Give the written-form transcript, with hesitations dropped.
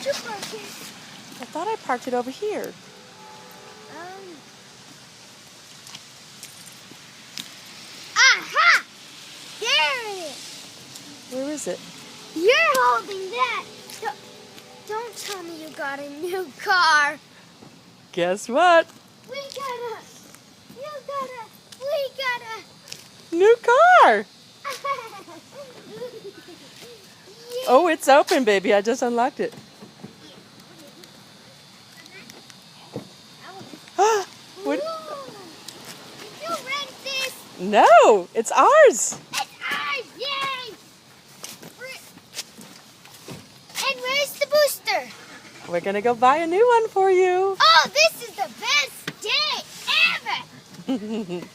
Where'd you park it? I thought I parked it over here. Aha! There it is. Where is it? You're holding that. Don't tell me you got a new car. Guess what? We got a New car! Oh, it's open, baby. I just unlocked it. What? You rent this? No, it's ours. It's ours, yay! And where's the booster? We're gonna go buy a new one for you. Oh, this is the best day ever!